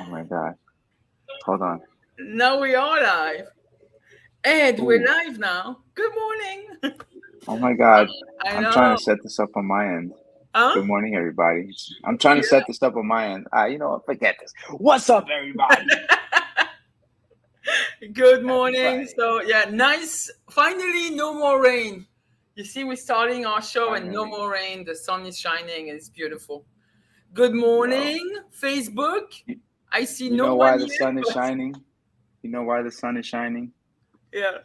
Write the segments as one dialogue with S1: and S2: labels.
S1: Oh my God. Hold on.
S2: Now we are live. And we're
S1: Ooh.
S2: live now. Good morning.
S1: Oh my God.
S2: I
S1: I'm trying
S2: know.
S1: to set this up on my end.
S2: Huh?
S1: Good morning, everybody. I'm trying to set this up on my end. You know what? Forget this. What's up, everybody?
S2: Good
S1: Happy
S2: morning.
S1: Friday.
S2: So, yeah, nice. Finally, no more rain. You see, we're starting our show and no
S1: Finally.
S2: more rain. The sun is shining and it's beautiful. Good
S1: Yo.
S2: morning, Facebook.
S1: You,
S2: I see
S1: you
S2: no
S1: know
S2: one
S1: why the
S2: yet,
S1: sun is
S2: but
S1: shining? You know why the sun is shining?
S2: yeah.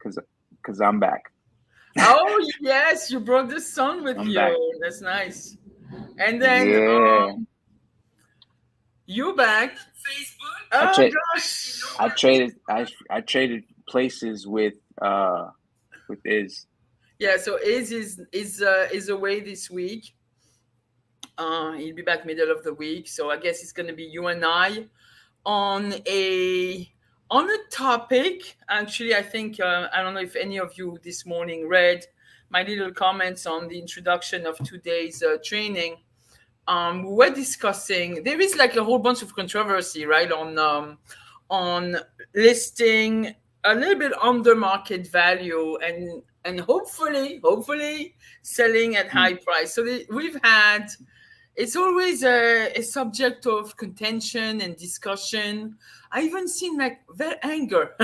S1: Cause, cause I'm back.
S2: Oh, yes, you brought the sun with
S1: I'm back.
S2: you. That's nice. And then
S1: Yeah.
S2: you back.
S1: I
S2: Oh,
S1: tra-
S2: gosh.
S1: I traded places with Iz.
S2: Yeah, so is away this week. He'll be back middle of the week, so I guess it's gonna be you and I on a topic. Actually, I think I don't know if any of you this morning read my little comments on the introduction of today's training. We're discussing there is like a whole bunch of controversy, right, on listing a little bit under market value and hopefully selling at
S1: Hmm.
S2: high price. So we've had it's always a subject of contention and discussion. I even seen like their anger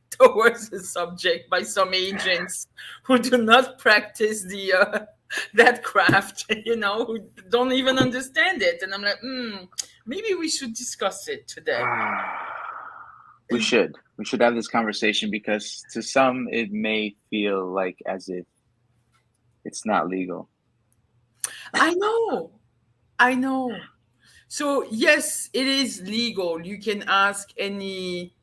S2: towards the subject by some agents who do not practice the that craft, who don't even understand it. And I'm like, maybe we should discuss it today.
S1: We should have this conversation because to some it may feel like as if it's not legal.
S2: I know, I know. So yes, it is legal. You can ask any.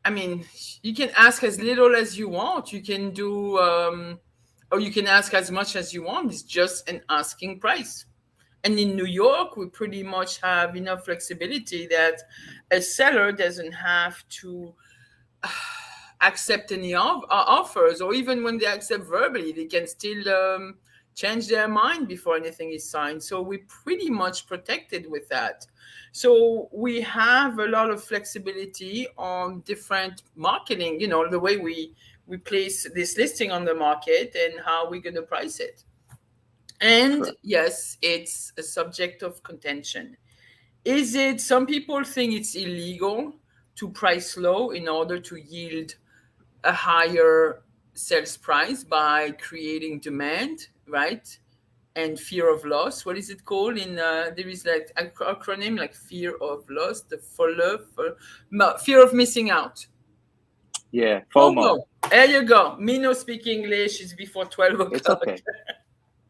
S2: I mean, you can ask as little as you want. You can do, or you can ask as much as you want. It's just an asking price. And in New York, we pretty much have enough flexibility that a seller doesn't have to accept any offers, or even when they accept verbally, they can still change their mind before anything is signed. So we're pretty much protected with that. So we have a lot of flexibility on different marketing, the way we place this listing on the market and how we're going to price it. And
S1: Correct.
S2: yes, it's a subject of contention. Is it, some people think it's illegal to price low in order to yield a higher sales price by creating demand, right? And fear of loss. What is it called? There is like an acronym like fear of loss, the fear of missing out.
S1: Yeah, FOMO.
S2: FOMO. There you go. Me no speak English. It's before 12
S1: It's
S2: o'clock.
S1: okay.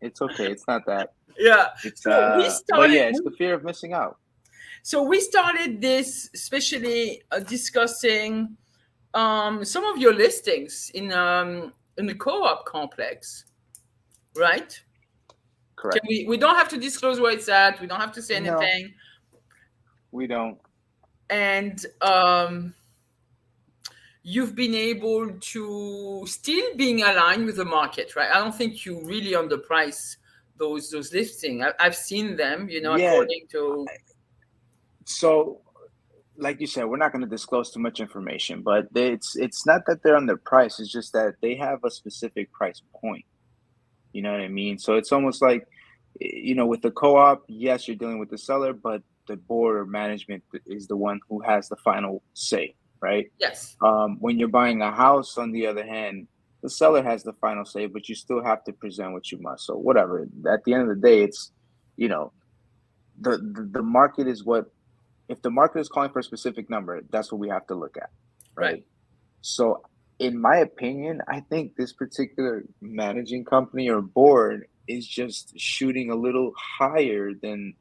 S1: It's okay. It's not that.
S2: Yeah.
S1: It's
S2: So we
S1: but
S2: started.
S1: yeah, it's the fear of missing out.
S2: So we started this, especially discussing some of your listings in the co-op complex, right? Can
S1: Correct.
S2: we don't have to disclose where it's at. We don't have to say
S1: No,
S2: anything.
S1: we don't.
S2: And you've been able to still being aligned with the market, right? I don't think you really underprice those listings. I've seen them,
S1: Yeah.
S2: according to.
S1: So, like you said, we're not going to disclose too much information, but it's not that they're underpriced. It's just that they have a specific price point. You know what I mean? So it's almost like, with the co-op, yes, you're dealing with the seller, but the board or management is the one who has the final say, right?
S2: Yes.
S1: When you're buying a house, on the other hand, the seller has the final say, but you still have to present what you must. So whatever. At the end of the day, it's, you know, the market is what, if the market is calling for a specific number, that's what we have to look at,
S2: Right.
S1: right? So, in my opinion, I think this particular managing company or board is just shooting a little higher than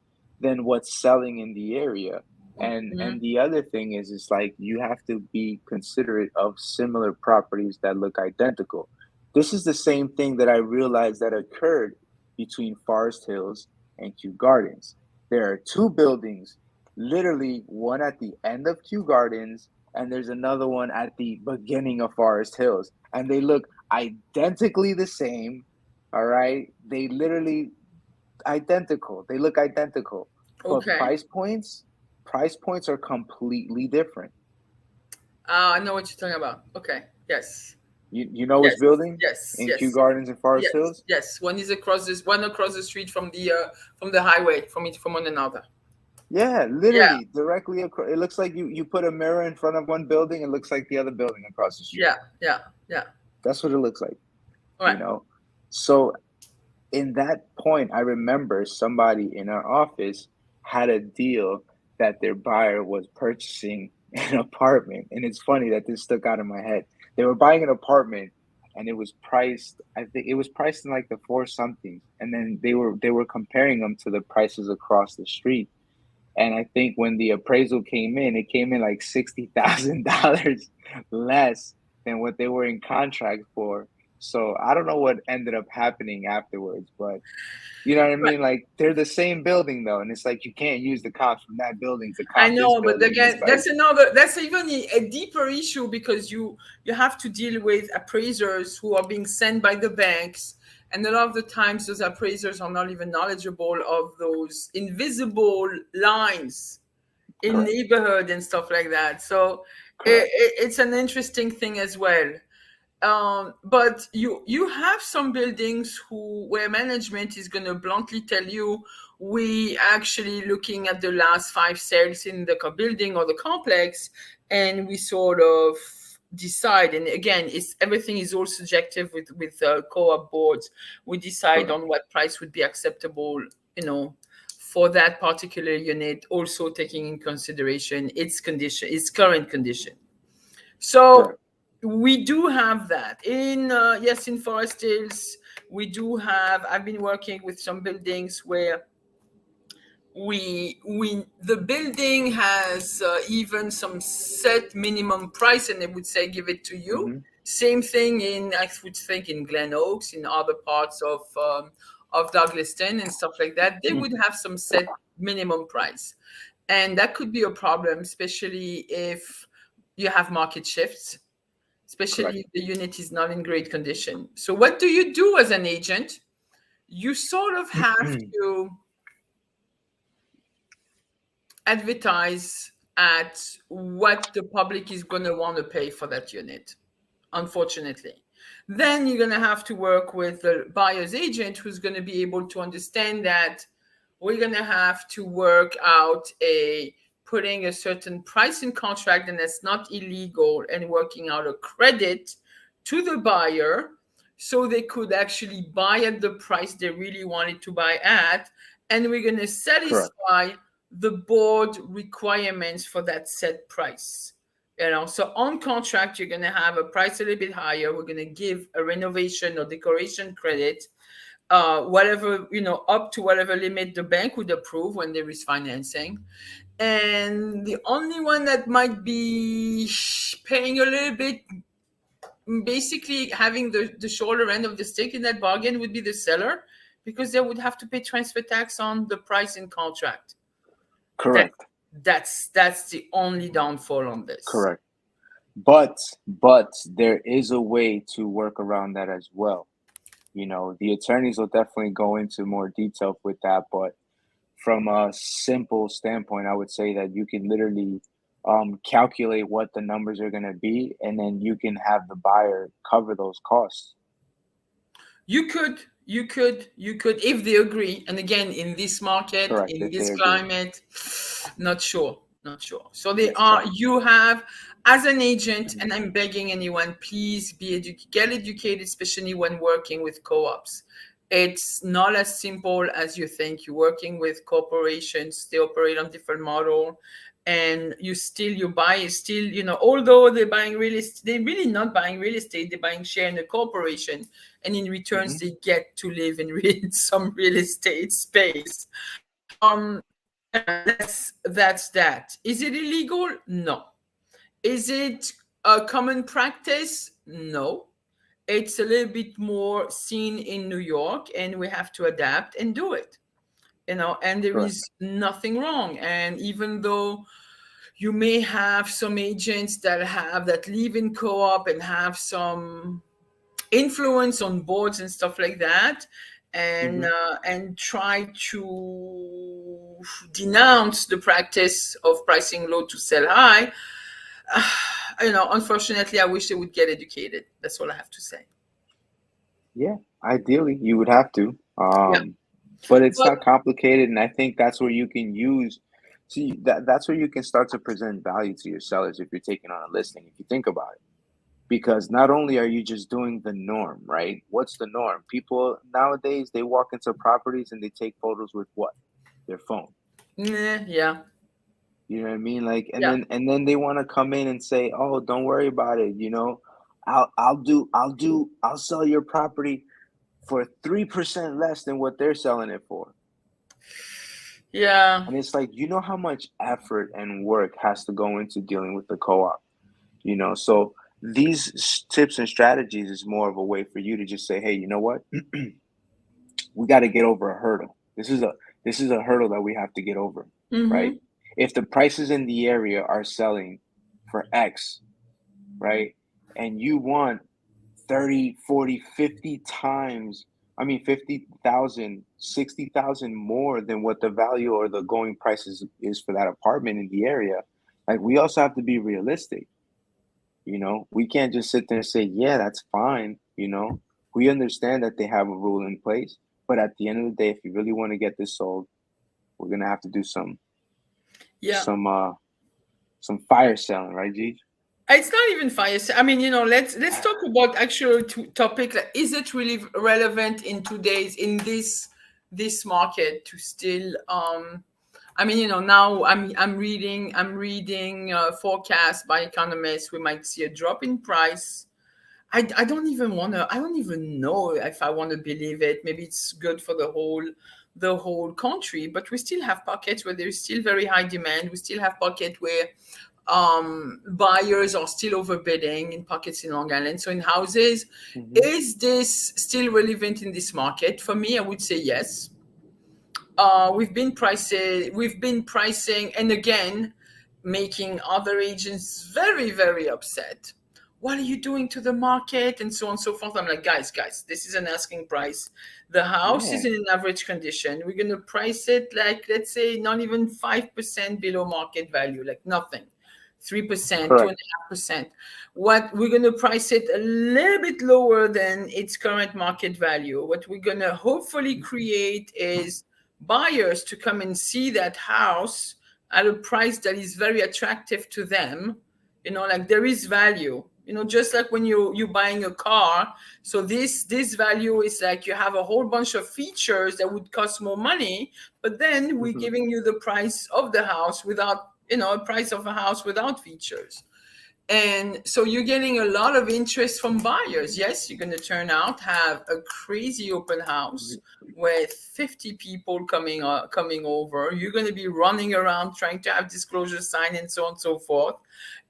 S1: what's selling in the area. And
S2: Mhm.
S1: the other thing is like you have to be considerate of similar properties that look identical. This is the same thing that I realized that occurred between Forest Hills and Kew Gardens. There are two buildings, literally one at the end of Kew Gardens and there's another one at the beginning of Forest Hills, and they look identically the same. All right, they literally identical. They look identical, but
S2: Okay.
S1: price points. price points are completely different.
S2: I know what you're talking about. Okay. Yes.
S1: You know which
S2: Yes.
S1: building
S2: Yes.
S1: in Kew
S2: Yes.
S1: Gardens and Forest
S2: Yes.
S1: Hills?
S2: Yes. One across the street from the highway from one another.
S1: Yeah,
S2: Yeah.
S1: literally directly across. It looks like you put a mirror in front of one building. It looks like the other building across the street.
S2: Yeah. Yeah. Yeah.
S1: That's what it looks like,
S2: All
S1: you
S2: right.
S1: know. So in that point, I remember somebody in our office had a deal that their buyer was purchasing an apartment. And it's funny that this stuck out in my head. They were buying an apartment and it was priced, I think it was priced in like the four something. And then they were comparing them to the prices across the street. And I think when the appraisal came in, it came in like $60,000 less than what they were in contract for. So I don't know what ended up happening afterwards, but you know what I
S2: Right.
S1: mean? Like they're the same building though, and it's like you can't use the comps from that building to
S2: I
S1: comp this
S2: know, but
S1: building. And it's
S2: again,
S1: like,
S2: that's even a deeper issue because you have to deal with appraisers who are being sent by the banks, and a lot of the times those appraisers are not even knowledgeable of those invisible lines in
S1: correct,
S2: neighborhood and stuff like that. So
S1: correct,
S2: it's an interesting thing as well. But you have some buildings where management is going to bluntly tell you we actually looking at the last five sales in the building or the complex, and we sort of decide. And again, it's everything is all subjective with co-op boards. We decide
S1: correct,
S2: on what price would be acceptable, you know, for that particular unit, also taking in consideration its current condition. So
S1: correct.
S2: we do have that in yes, in Forest Hills. We do have. I've been working with some buildings where we the building has even some set minimum price, and they would say give it to you.
S1: Hmm.
S2: Same thing in, I would think, in Glen Oaks, in other parts of Douglaston and stuff like that. They would have some set minimum price, and that could be a problem, especially if you have market shifts, especially
S1: Correct.
S2: if the unit is not in great condition. So what do you do as an agent? You sort of have to advertise at what the public is going to want to pay for that unit, unfortunately. Then you're going to have to work with the buyer's agent who's going to be able to understand that we're going to have to work out a putting a certain price in contract, and that's not illegal, and working out a credit to the buyer so they could actually buy at the price they really wanted to buy at, and we're going to
S1: Correct.
S2: satisfy the board requirements for that set price. You know, so on contract, you're going to have a price a little bit higher. We're going to give a renovation or decoration credit, whatever, you know, up to whatever limit the bank would approve when there is financing. And the only one that might be paying a little bit, basically having the shorter end of the stick in that bargain, would be the seller, because they would have to pay transfer tax on the price in contract. That
S1: Correct.
S2: that's the only downfall on this.
S1: Correct. But there is a way to work around that as well. You know, the attorneys will definitely go into more detail with that, but from a simple standpoint, I would say that you can literally calculate what the numbers are going to be, and then you can have the buyer cover those costs.
S2: You could, if they agree. And again, in this market,
S1: Correct,
S2: in
S1: if
S2: this
S1: they agree.
S2: climate, not sure, not sure. So they
S1: It's
S2: are.
S1: tough.
S2: You have, as an agent,
S1: Mhm.
S2: and I'm begging anyone, please get educated, especially when working with co-ops. It's not as simple as you think. You're working with corporations; they operate on different model, and your buyer is still, you know, although they're buying real estate, they're really not buying real estate. They're buying share in a corporation, and in returns
S1: Mhm.
S2: they get to live in some real estate space. Yeah, that's that. Is it illegal? No. Is it a common practice? No. It's a little bit more seen in New York, and we have to adapt and do it. You know, and there
S1: Correct.
S2: is nothing wrong. And even though you may have some agents that live in co-op and have some influence on boards and stuff like that,
S1: Hmm.
S2: and try to denounce the practice of pricing low to sell high. Unfortunately, I wish they would get educated. That's all I have to say.
S1: Yeah, ideally you would have to.
S2: Yeah,
S1: But it's
S2: but
S1: not complicated, and I think that's where you can use. See, that's where you can start to present value to your sellers if you're taking on a listing. If you think about it, because not only are you just doing the norm, right? What's the norm? People nowadays, they walk into properties and they take photos with what? Their phone.
S2: yeah,
S1: You know what I mean? Like, and
S2: yeah.
S1: then they want to come in and say, "Oh, don't worry about it. I'll sell your property for 3% less than what they're selling it for."
S2: Yeah.
S1: And it's like, you know how much effort and work has to go into dealing with the co-op, So these tips and strategies is more of a way for you to just say, "Hey, you know what? We got to get over a hurdle. This is a hurdle that we have to get over, right?
S2: Mm-hmm.
S1: If the prices in the area are selling for X, right? And you want 30, 40, 50 times, I mean 50,000, 60,000 more than what the value or the going price is for that apartment in the area. Like, we also have to be realistic. We can't just sit there and say, yeah, that's fine. We understand that they have a rule in place, but at the end of the day, if you really want to get this sold, we're gonna have to do
S2: Yeah.
S1: some uh some fire selling, right, G?
S2: It's not even fire. I mean, let's talk about actual topic. Like, is it really relevant in today's in this market to still? I mean, now I'm reading forecasts by economists. We might see a drop in price. I don't even want to. I don't even know if I want to believe it. Maybe it's good for the whole country, but we still have pockets where there's still very high demand. We still have pockets where buyers are still overbidding in pockets in Long Island. So in houses,
S1: Hmm.
S2: is this still relevant in this market? For me, I would say yes. We've been pricing, and again, making other agents very, very upset. What are you doing to the market, and so on and so forth? I'm like, guys, this is an asking price. The house is
S1: Yeah,
S2: in an average condition. We're gonna price it like, let's say, not even 5% below market value, like nothing. 3%, two and
S1: correct.
S2: a half percent. What we're gonna price it a little bit lower than its current market value. What we're gonna hopefully create is buyers to come and see that house at a price that is very attractive to them. Like there is value, just like when you buying a car. So this value is like you have a whole bunch of features that would cost more money, but then we're
S1: Hmm.
S2: giving you the price of the house without, a price of a house without features. And so you're getting a lot of interest from buyers. Yes, you're going to turn out, have a crazy open house with 50 people coming over. You're going to be running around trying to have disclosure sign and so on and so forth.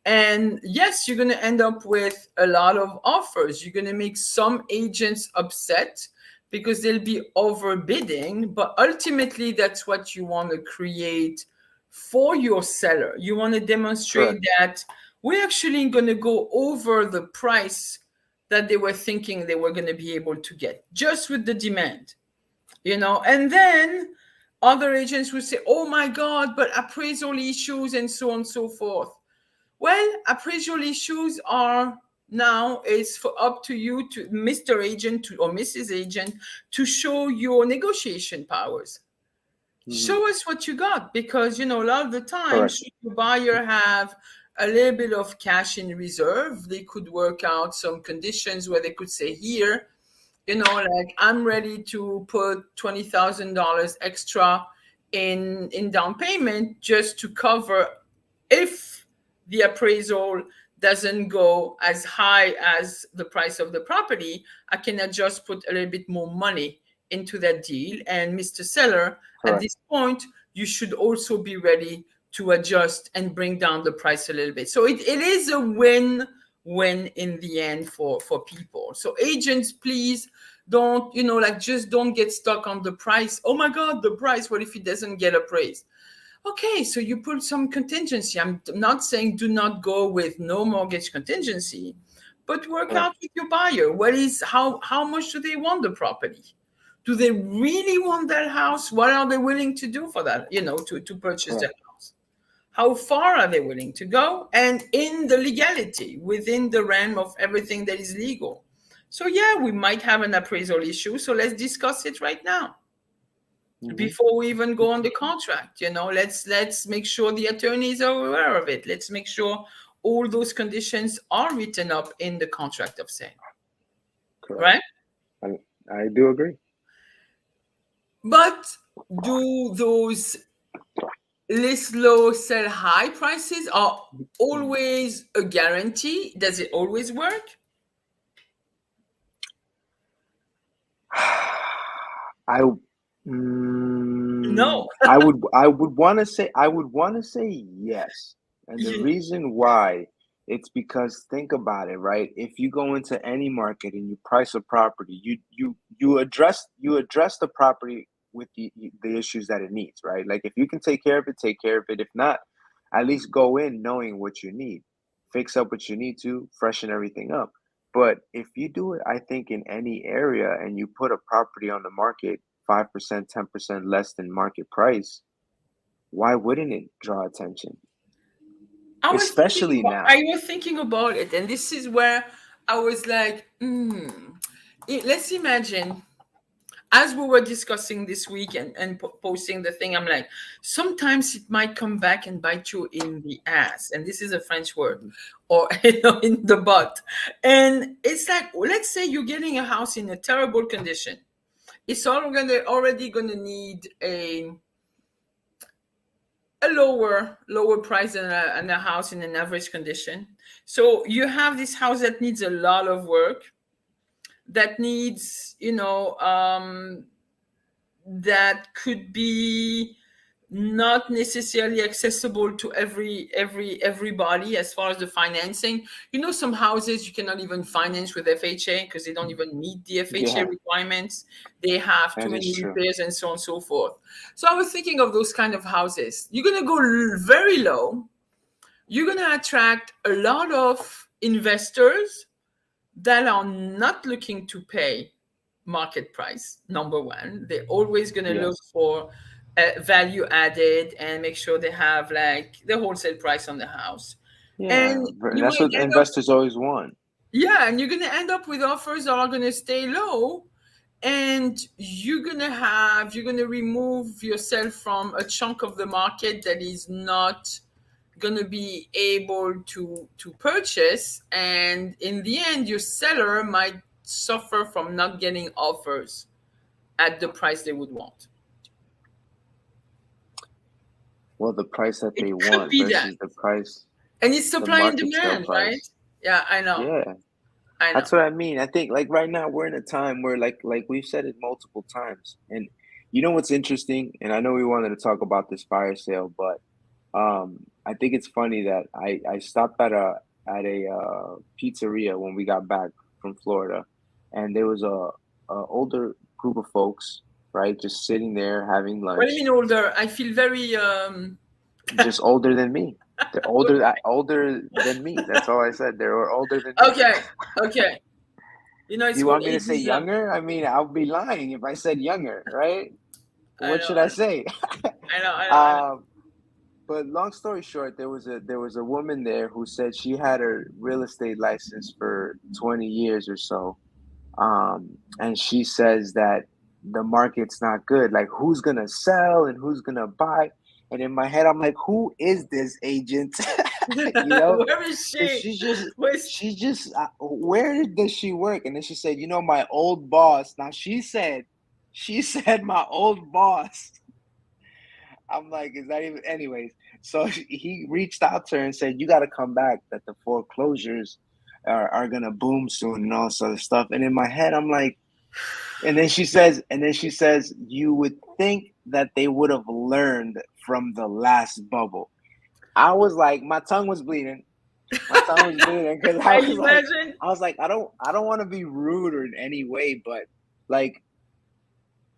S2: And yes, you're going to end up with a lot of offers. You're going to make some agents upset because they'll be overbidding, but ultimately that's what you want to create for your seller. You want to demonstrate
S1: Correct.
S2: that we're actually going to go over the price that they were thinking they were going to be able to get just with the demand. And then other agents will say, oh my God, but appraisal issues and so on and so forth. Well, appraisal issues are now it's for up to you to Mr. Agent or Mrs. Agent to show your negotiation powers.
S1: Hmm.
S2: Show us what you got, because a lot of the time,
S1: Correct.
S2: should the buyer have a little bit of cash in reserve, they could work out some conditions where they could say, here, like, I'm ready to put $20,000 extra in down payment just to cover if the appraisal doesn't go as high as the price of the property. I can just put a little bit more money into that deal. And Mr. Seller, at
S1: Correct.
S2: this point, you should also be ready to adjust and bring down the price a little bit. So it is a win in the end for people. So agents, please don't, like, just don't get stuck on the price. Oh my God, the price. What if it doesn't get appraised? Okay, so you put some contingency. I'm not saying do not go with no mortgage contingency, but work
S1: Correct.
S2: out with your buyer. What is how much do they want the property? Do they really want that house? What are they willing to do for that, to purchase
S1: Correct.
S2: that house? How far are they willing to go? And in the legality, within the realm of everything that is legal. So yeah, we might have an appraisal issue. So let's discuss it right now
S1: Hmm.
S2: before we even go on the contract. Let's make sure the attorneys are aware of it. Let's make sure all those conditions are written up in the contract of sale,
S1: Correct.
S2: right?
S1: I, I do agree.
S2: But do those list low, sell high prices are always a guarantee? Does it always work?
S1: I
S2: No.
S1: I would want to say yes. And the
S2: Yeah.
S1: reason why, it's because think about it, right? If you go into any market and you price a property, you address the property with the issues that it needs, right? Like if you can take care of it, take care of it. If not, at least go in knowing what you need. Fix up what you need to, freshen everything up. But if you do it, I think in any area and you put a property on the market 5%, 10% less than market price, why wouldn't it draw attention? Especially
S2: I
S1: now.
S2: was thinking about it, and this is where I was like, let's imagine, as we were discussing this week and posting the thing, I'm like, sometimes it might come back and bite you in the ass. And this is a French word,
S1: Mhm.
S2: or in the butt. And it's like, let's say you're getting a house in a terrible condition. It's already gonna need a lower price than a house in an average condition. So you have this house that needs a lot of work, that needs, that could be not necessarily accessible to everybody as far as the financing. Some houses you cannot even finance with FHA because they don't even meet the FHA
S1: Yeah,
S2: requirements. They have too
S1: that is
S2: many
S1: true.
S2: repairs and so on and so forth. So I was thinking of those kind of houses. You're going to go very low. You're going to attract a lot of investors that are not looking to pay market price. Number one, they're always going to look
S1: Yes.
S2: for value added and make sure they have like the wholesale price on the house.
S1: Yeah,
S2: And you
S1: that's
S2: might
S1: what
S2: end up,
S1: investors always want.
S2: yeah, and you're going to end up with offers that are going to stay low, and you're going to remove yourself from a chunk of the market that is not going to be able to purchase, and in the end your seller might suffer from not getting offers at the price they would want.
S1: Well, the price that
S2: It
S1: they
S2: could
S1: want
S2: be that.
S1: versus the price,
S2: And it's
S1: the
S2: supply and
S1: market sale
S2: demand, right?
S1: price.
S2: Yeah, I know.
S1: Yeah,
S2: I know.
S1: that's what I mean. I think like right now we're in a time where like we've said it multiple times. And you know what's interesting? And I know we wanted to talk about this fire sale, but I think it's funny that I stopped at a pizzeria when we got back from Florida, and there was a older group of folks, right, just sitting there having
S2: What do you
S1: lunch,
S2: mean older? I feel very
S1: just older than me. They're older than me. That's all I said. They were older than me.
S2: okay. Okay.
S1: Do
S2: It's
S1: you
S2: called
S1: want me to say
S2: ageism.
S1: younger? I mean, I'll be lying if I said younger, right?
S2: I
S1: What
S2: know.
S1: should I say?
S2: I know.
S1: um, but long story short, there was a woman there who said she had her real estate license for 20 years or so. And she says that the market's not good. Like, who's gonna sell and who's gonna buy? And in my head, I'm like, who is this agent? You know,
S2: Where is
S1: because
S2: she?
S1: she's just,
S2: Where's
S1: she's just, where does she work? And then she said, my old boss. Now she said my old boss. I'm like, is that even? Anyways, so he reached out to her and said, you got to come back. That the foreclosures are gonna boom soon and all sort of stuff. And in my head, I'm like, and then she says, you would think that they would have learned from the last bubble. I was like, my tongue was bleeding. My tongue was bleeding because I
S2: I
S1: was like,
S2: imagine?
S1: I don't want to be rude or in any way, but like,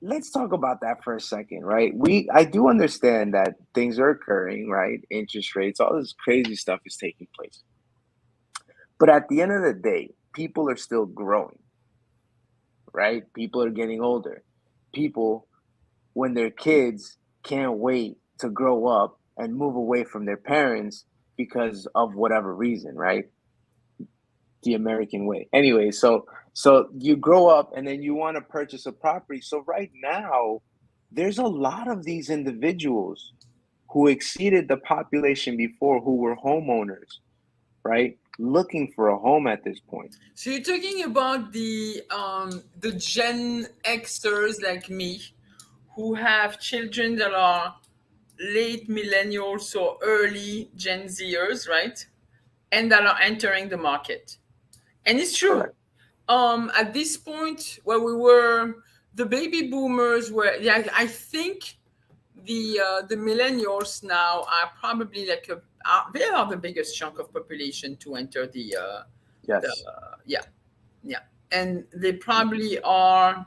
S1: let's talk about that for a second, right? I do understand that things are occurring, right? Interest rates, all this crazy stuff is taking place. But at the end of the day, people are still growing, right? People are getting older. people when they're kids can't wait to grow up and move away from their parents because of whatever reason, right? The American way. Anyway, so you grow up and then you want to purchase a property. So right now, there's a lot of these individuals who exceeded the population before who were homeowners, right? Looking for a home at this point.
S2: So you're talking about the Gen Xers like me who have children that are late millennials, so early Gen Zers, right? And that are entering the market. And it's true.
S1: Correct.
S2: At this point where we were, the baby boomers were, yeah, I think the millennials now are probably like they are the biggest chunk of population to enter the
S1: Yes.
S2: yeah, yeah, and they probably are,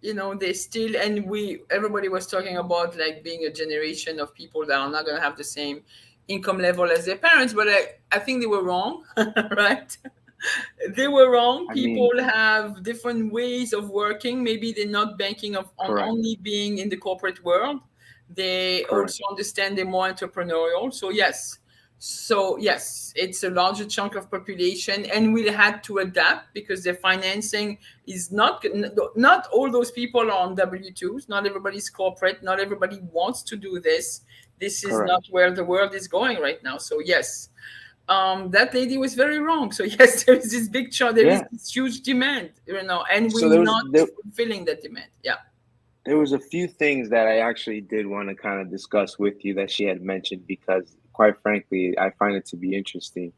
S2: they still, and everybody was talking about like being a generation of people that are not going to have the same income level as their parents, but I think they were wrong. Right? They were wrong.
S1: I
S2: People
S1: mean,
S2: have different ways of working. Maybe they're not banking on
S1: correct.
S2: only being in the corporate world. They
S1: Correct.
S2: also understand they're more entrepreneurial. So yes, it's a larger chunk of population, and we had to adapt because their financing is not all those people are on W-2s. Not everybody's corporate. Not everybody wants to do this. This is
S1: Correct.
S2: not where the world is going right now. So yes, that lady was very wrong. So yes, there is this big chart, there is
S1: Yeah.
S2: this huge demand, and
S1: So
S2: we're not fulfilling that demand. Yeah.
S1: there was a few things that I actually did want to kind of discuss with you that she had mentioned because, quite frankly, I find it to be interesting.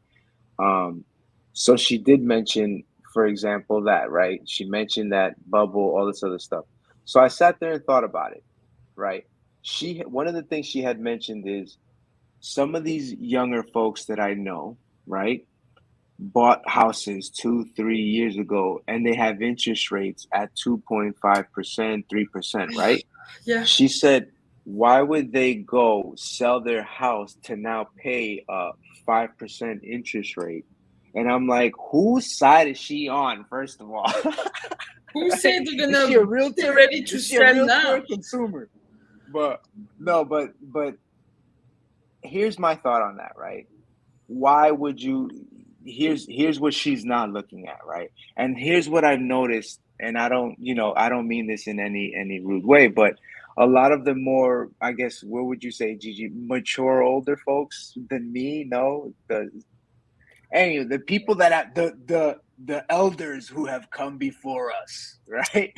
S1: Um, so she did mention, for example, that, right? She mentioned that bubble, all this other stuff. So I sat there and thought about it, right? One of the things she had mentioned is some of these younger folks that I know, right, bought houses 2, 3 years ago and they have interest rates at 2.5%, 3%, right?
S2: Yeah.
S1: She said, why would they go sell their house to now pay a 5% interest rate? And I'm like, whose side is she on, first of all?
S2: Who said they're
S1: Is she a
S2: gonna be
S1: realtor?
S2: ready to
S1: Is she a
S2: sell
S1: realtor or
S2: now?
S1: a consumer? But no, but here's my thought on that, right? Why would you here's what she's not looking at, right? And here's what I've noticed, and I don't mean this in any rude way, but a lot of the more, I guess, what would you say, Gigi, mature older folks than me, no, the people that have the elders who have come before us, right?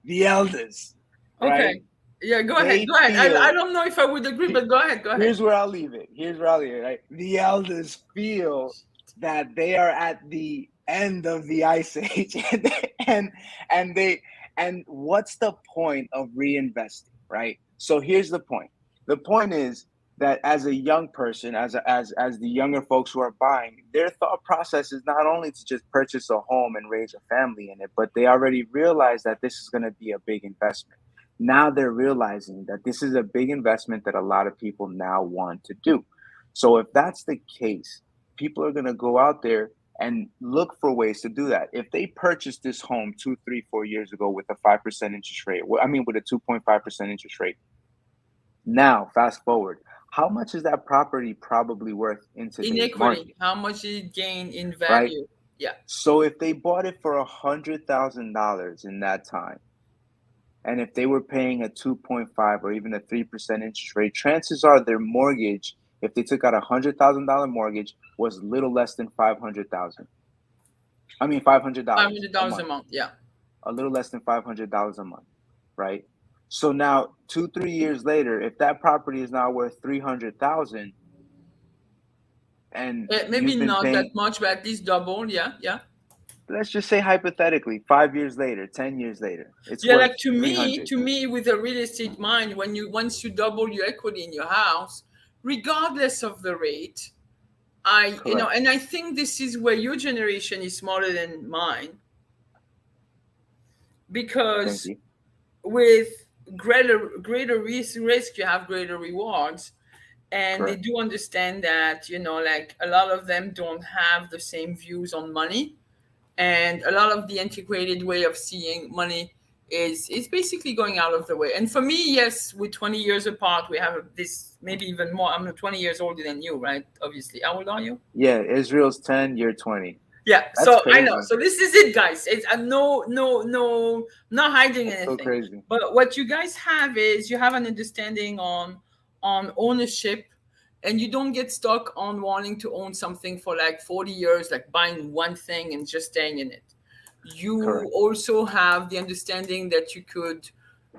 S1: The elders, right?
S2: Okay. Yeah, go ahead.
S1: They
S2: Go ahead. I
S1: feel
S2: don't know if I would agree, but go ahead. Go ahead.
S1: here's where I'll leave it. Here's where I'll leave it. Right? The elders feel that they are at the end of the ice age, and and they and what's the point of reinvesting, right? So here's the point. The point is that as a young person, as the younger folks who are buying, their thought process is not only to just purchase a home and raise a family in it, but they already realize that this is going to be a big investment. Now they're realizing that this is a big investment that a lot of people now want to do. So if that's the case, people are going to go out there and look for ways to do that. If they purchased this home 2, 3, 4 years ago with a 5% interest rate, with a 2.5% interest rate, now fast forward, how much is that property probably worth in today's
S2: Inequity.
S1: market,
S2: How much did it gain in
S1: right?
S2: value? Yeah.
S1: So if they bought it for $100,000 in that time, and if they were paying a 2.5 or even a 3% interest rate, chances are their mortgage, if they took out $100,000 mortgage, was little less than 500,000. I mean,
S2: Five
S1: $500
S2: hundred
S1: a
S2: dollars a
S1: month,
S2: month. Yeah.
S1: a little less than $500 a month, right? So now, 2, 3 years later, if that property is now worth 300,000, and
S2: Maybe
S1: you've been
S2: not that
S1: paying,
S2: much, but at least double. Yeah. Yeah.
S1: let's just say hypothetically, 5 years later, 10 years later, it's
S2: Yeah,
S1: worth
S2: like to me,
S1: 300.
S2: to me, with a real estate mind, when you once you double your equity in your house, regardless of the rate,
S1: Correct.
S2: and I think this is where your generation is smarter than mine,
S1: Thank
S2: because
S1: you.
S2: with greater risk, you have greater rewards, and they
S1: Correct.
S2: do understand that, like a lot of them don't have the same views on money, and a lot of the antiquated way of seeing money is basically going out of the way. And for me, yes, we're 20 years apart. We have this, maybe even more. I'm 20 years older than you, right? Obviously. How old are you?
S1: Yeah, Israel's 10, you're 20.
S2: Yeah,
S1: That's
S2: so I know.
S1: crazy.
S2: So this is it, guys. It's no, not hiding
S1: That's so
S2: anything.
S1: crazy.
S2: But what you guys have is you have an understanding on ownership, and you don't get stuck on wanting to own something for like 40 years, like buying one thing and just staying in it. You
S1: Correct.
S2: also have the understanding that you could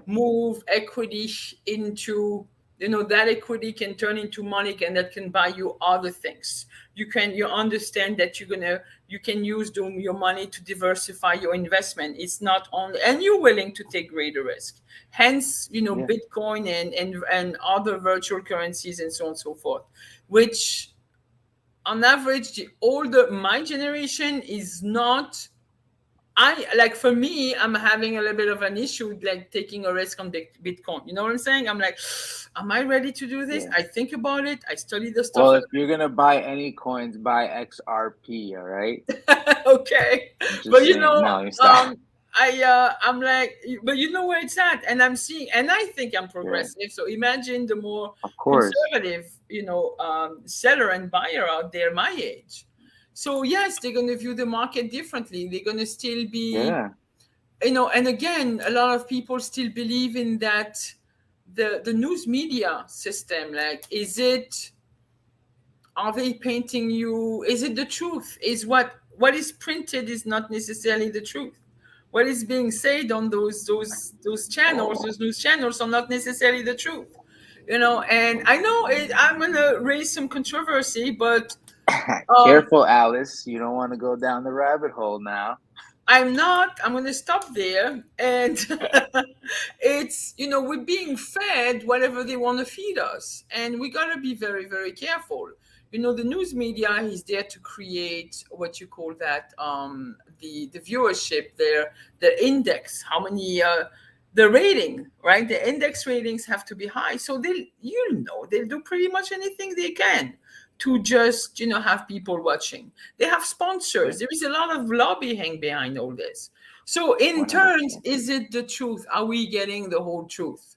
S2: move equity into, that equity can turn into money, and that can buy you other things. You understand that you can use your money to diversify your investment. It's not only, and you're willing to take greater risk, hence
S1: Yeah.
S2: Bitcoin and other virtual currencies and so on and so forth, which on average the older my generation is not. I like, for me, I'm having a little bit of an issue like taking a risk on Bitcoin. You know what I'm saying? I'm like, am I ready to do this?
S1: Yeah.
S2: I think about it. I study the stuff.
S1: Well, if you're gonna buy any coins, buy XRP, all right?
S2: Okay,
S1: I'm
S2: but
S1: just saying. No, stop.
S2: I'm like, but you know where it's at, and I'm seeing, and I think I'm
S1: Yeah,
S2: progressive. So imagine the more
S1: of course.
S2: conservative, seller and buyer out there my age. So yes, they're going to view the market differently. They're going to still be,
S1: Yeah,
S2: and again, a lot of people still believe in that the news media system. Like, are they painting you? Is it the truth? Is what is printed is not necessarily the truth. What is being said on those channels, those news channels, are not necessarily the truth. And I know I'm gonna raise some controversy, but um,
S1: careful, Alice. You don't want to go down the rabbit hole now.
S2: I'm not. I'm going to stop there. And it's, we're being fed whatever they want to feed us. And we got to be very, very careful. The news media is there to create what you call that, the viewership, the index, how many, the rating, right? The index ratings have to be high. So they'll do pretty much anything they can to just have people watching. They have
S1: Yeah,
S2: sponsors. There is a lot of lobbying behind all this. So in turns,
S1: 100%.
S2: is it the truth? Are we getting the whole truth?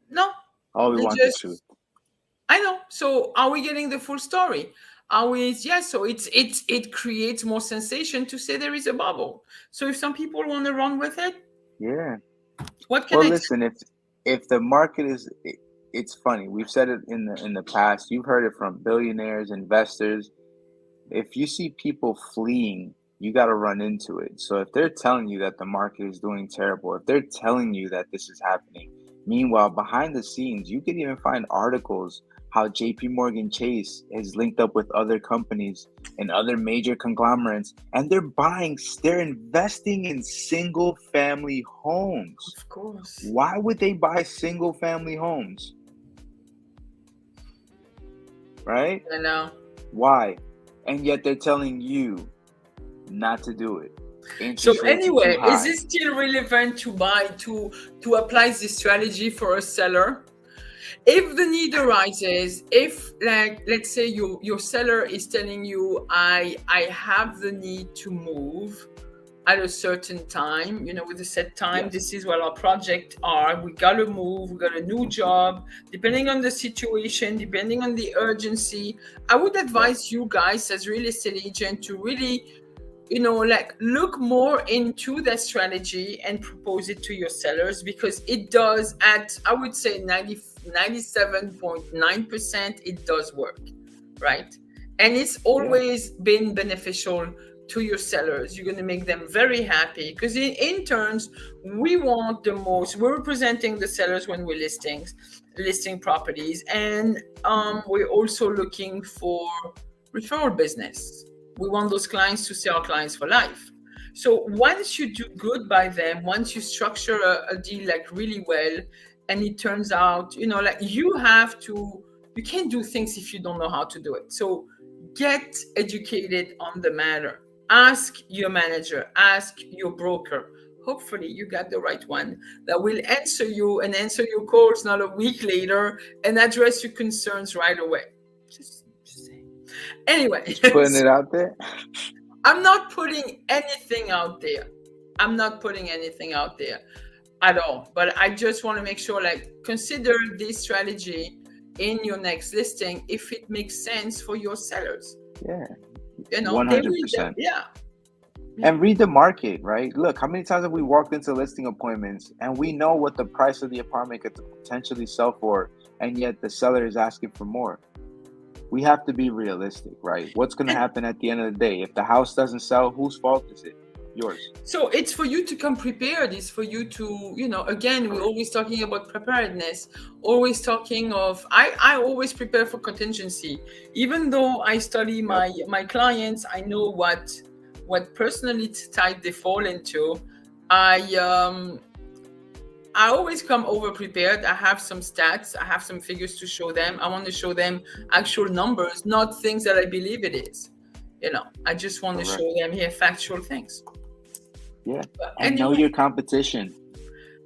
S2: No.
S1: All we
S2: They
S1: want the truth.
S2: just, I know. So are we getting the full story? Are we? Yes. So it creates more sensation to say there is a bubble. So if some people want to run with it,
S1: Yeah.
S2: what can
S1: Well,
S2: I say?
S1: listen, if the market it's funny. We've said it in the past. You've heard it from billionaires, investors. If you see people fleeing, you got to run into it. So if they're telling you that the market is doing terrible, if they're telling you that this is happening, meanwhile, behind the scenes, you can even find articles how JP Morgan Chase is linked up with other companies and other major conglomerates, and they're investing in single family homes.
S2: Of course.
S1: Why would they buy single family homes? Right?
S2: I know.
S1: Why? And yet they're telling you not to do it.
S2: So
S1: Interest rates are too
S2: anyway, is
S1: high.
S2: it still relevant to apply this strategy for a seller? If the need arises, if, like, let's say your seller is telling you, I have the need to move at a certain time, with a set time,
S1: Yes.
S2: this is what our project are, we gotta move, we got a new job, depending on the situation, depending on the urgency, I would
S1: Yes.
S2: advise you guys as real estate agent to really, like, look more into that strategy and propose it to your sellers, because it does, at, I would say, 97.9%, it does work, right? And it's
S1: Yeah.
S2: always been beneficial to your sellers. You're going to make them very happy, because in turns, we want the most. We're representing the sellers when we're listing properties, and we're also looking for referral business. We want those clients to stay our clients for life. So once you do good by them, once you structure a deal like really well, and it turns out, like, you can't do things if you don't know how to do it. So get educated on the matter. Ask your manager, ask your broker. Hopefully you got the right one that will answer you and answer your calls not a week later and address your concerns right away. Just saying. Anyway,
S1: Just putting it out there.
S2: I'm not putting anything out there. I'm not putting anything out there at all. But I just want to make sure, like, consider this strategy in your next listing if it makes sense for your sellers.
S1: Yeah,
S2: You know, they will,
S1: 100%.
S2: yeah.
S1: And read the market, right? Look, how many times have we walked into listing appointments and we know what the price of the apartment could potentially sell for, and yet the seller is asking for more? We have to be realistic, right? What's going to happen at the end of the day? If the house doesn't sell, whose fault is it? Yours.
S2: So it's for you to come prepared. It's for you to, you know, again, we're always talking about preparedness, always talking of, I always prepare for contingency. Even though I study my clients, I know what personality type they fall into. I always come over prepared. I have some stats, I have some figures to show them. I want to show them actual numbers, not things that I believe it is. You know, I just want to show them here factual things.
S1: Yeah, and know your competition.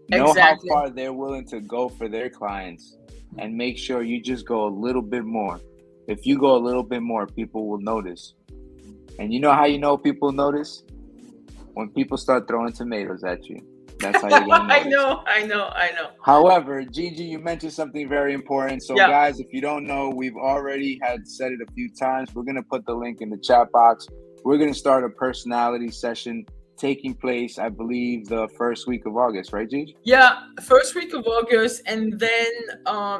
S1: Know how far they're willing to go for their clients, and make sure you just go a little bit more. If you go a little bit more, people will notice. And you know how you know people notice? When people start throwing tomatoes at you. That's how you're gonna notice.
S2: I know.
S1: However, Gigi, you mentioned something very important. So guys, if you don't know, we've already had said it a few times. We're gonna put the link in the chat box. We're gonna start a personality session taking place, I believe, the first week of August, right, Gigi?
S2: Yeah, first week of August, and then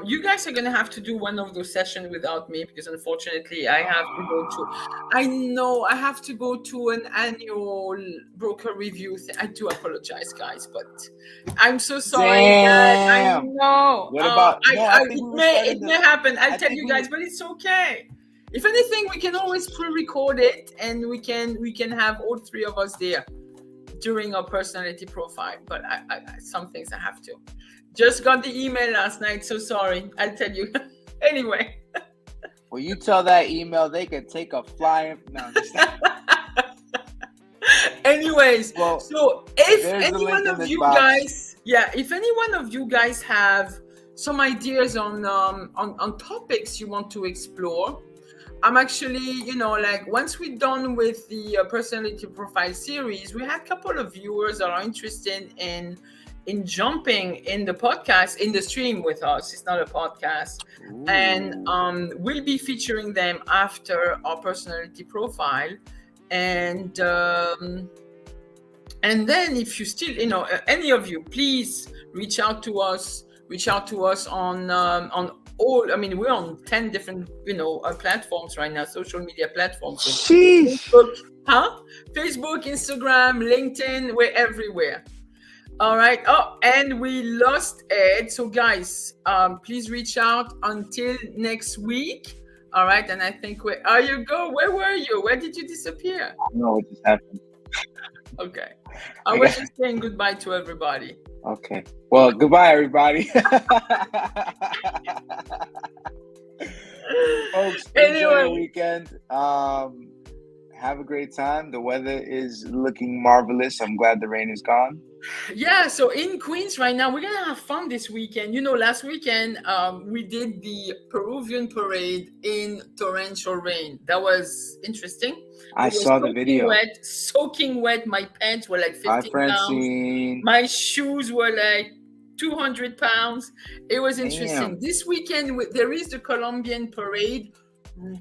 S2: you guys are gonna have to do one of those sessions without me, because unfortunately I have to go to. I know I have to go to an annual broker review. I do apologize, guys, but I'm so sorry.
S1: Damn.
S2: I know.
S1: What about?
S2: It may happen. I'll tell you guys, but it's okay. If anything, we can always pre-record it, and we can have all three of us there during our personality profile. But I some things I have to. Just got the email last night, so sorry. I'll tell you. Anyway.
S1: Well, you tell that email they can take a flying. No,
S2: anyways, well, so if any one of you guys, if any one of you guys have some ideas on topics you want to explore, I'm actually, you know, like, once we're done with the personality profile series, we had a couple of viewers that are interested in jumping in the podcast, in the stream with us. It's not a podcast. Ooh. And we'll be featuring them after our personality profile. And then if you still, you know, any of you, please reach out to us on all. I mean, we're on 10 different, you know, platforms right now, social media platforms. Facebook, Instagram, LinkedIn, we're everywhere. All right. Oh, and we lost Ed. So guys, please reach out until next week. All right. And I think where you go? Where were you? Where did you disappear?
S1: I don't know what just happened.
S2: Okay. I was just saying goodbye to everybody.
S1: Okay. Well, goodbye, everybody. Folks, enjoy your weekend. Have a great time. The weather is looking marvelous. I'm glad the rain is gone.
S2: Yeah, so in Queens right now, we're going to have fun this weekend. You know, last weekend, we did the Peruvian parade in torrential rain. That was interesting.
S1: I saw the video.
S2: Soaking wet. My pants were like 15 pounds. My shoes were like 200 pounds. It was interesting. Damn. This weekend, there is the Colombian parade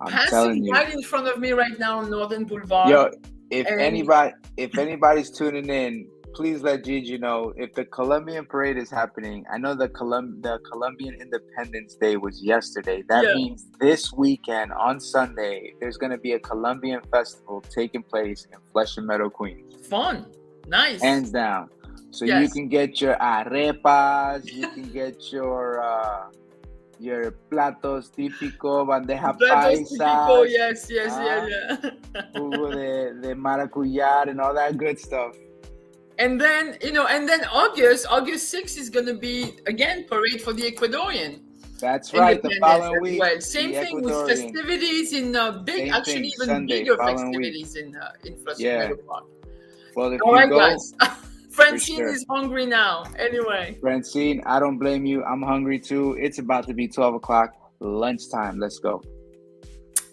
S2: passing right in front of me right now on Northern Boulevard.
S1: Yo, if anybody's tuning in, please let Gigi know if the Colombian parade is happening. I know the Colombian Independence Day was yesterday. That means this weekend on Sunday, there's going to be a Colombian festival taking place in Flesh and Meadow, Queens.
S2: Fun. Nice.
S1: Hands down. So you can get your arepas, you can get your platos típico, bandeja paisa.
S2: Yes.
S1: Jugo de maracuyá and all that good stuff.
S2: And then, you know, August 6th is going to be, again, parade for the Ecuadorian.
S1: That's right, the following week.
S2: Well. Same thing with festivities in bigger festivities in Flushing Meadow Park.
S1: Well, if
S2: all right, guys. Francine is hungry now. Anyway.
S1: Francine, I don't blame you. I'm hungry too. It's about to be 12 o'clock. Lunchtime. Let's go.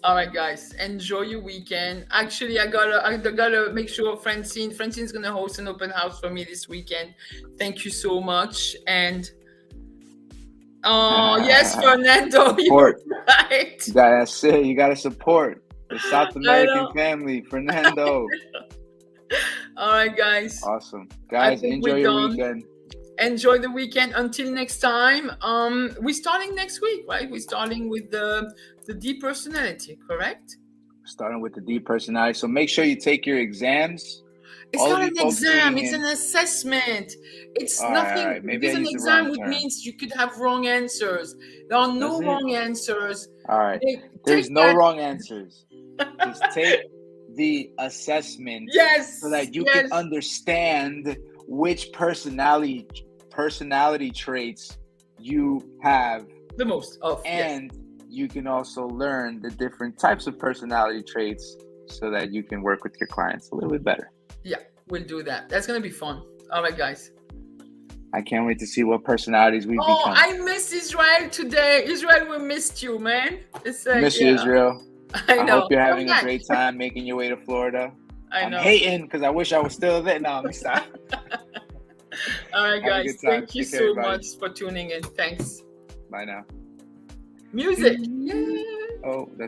S2: All right, guys, enjoy your weekend. Actually, I gotta make sure Francine's gonna host an open house for me this weekend. Thank you so much. And oh yes, Fernando, you're
S1: Support.
S2: right.
S1: That's it. You gotta support the South
S2: I
S1: American
S2: know.
S1: family, Fernando.
S2: All right, guys.
S1: Awesome,
S2: I
S1: guys.
S2: think
S1: Enjoy
S2: we're
S1: your
S2: done.
S1: weekend.
S2: Enjoy the weekend. Until next time. We're starting next week, right? We're starting with the depersonality, correct?
S1: Starting with the deep personality. So make sure you take your exams.
S2: It's
S1: All of
S2: not
S1: you
S2: an
S1: folks
S2: exam,
S1: tuning
S2: it's
S1: in.
S2: an assessment. It's
S1: All right, all
S2: nothing
S1: right. Maybe I
S2: because an
S1: used the
S2: exam
S1: wrong
S2: would
S1: term.
S2: means you could have wrong answers. There are
S1: Does
S2: no
S1: it?
S2: wrong answers.
S1: All right.
S2: Take
S1: There's no
S2: that.
S1: wrong answers. Just take the assessment
S2: Yes,
S1: so that you can
S2: yes.
S1: understand which personality traits you have,
S2: The most of yes.
S1: and you can also learn the different types of personality traits so that you can work with your clients a little bit better.
S2: Yeah, we'll do that. That's gonna be fun. All right, guys.
S1: I can't wait to see what personalities we
S2: Oh,
S1: become.
S2: I miss Israel today. Israel, we missed you, man. It's
S1: Miss you, Israel.
S2: I know.
S1: hope you're having a great time making your way to Florida. I'm
S2: know.
S1: hating because I wish I was still there. No, I'm stop.
S2: All right,
S1: Have a
S2: guys.
S1: good time.
S2: Thank you
S1: Take care,
S2: so
S1: everybody.
S2: much for tuning in. Thanks.
S1: Bye now.
S2: Music. Yay.
S1: Oh, that's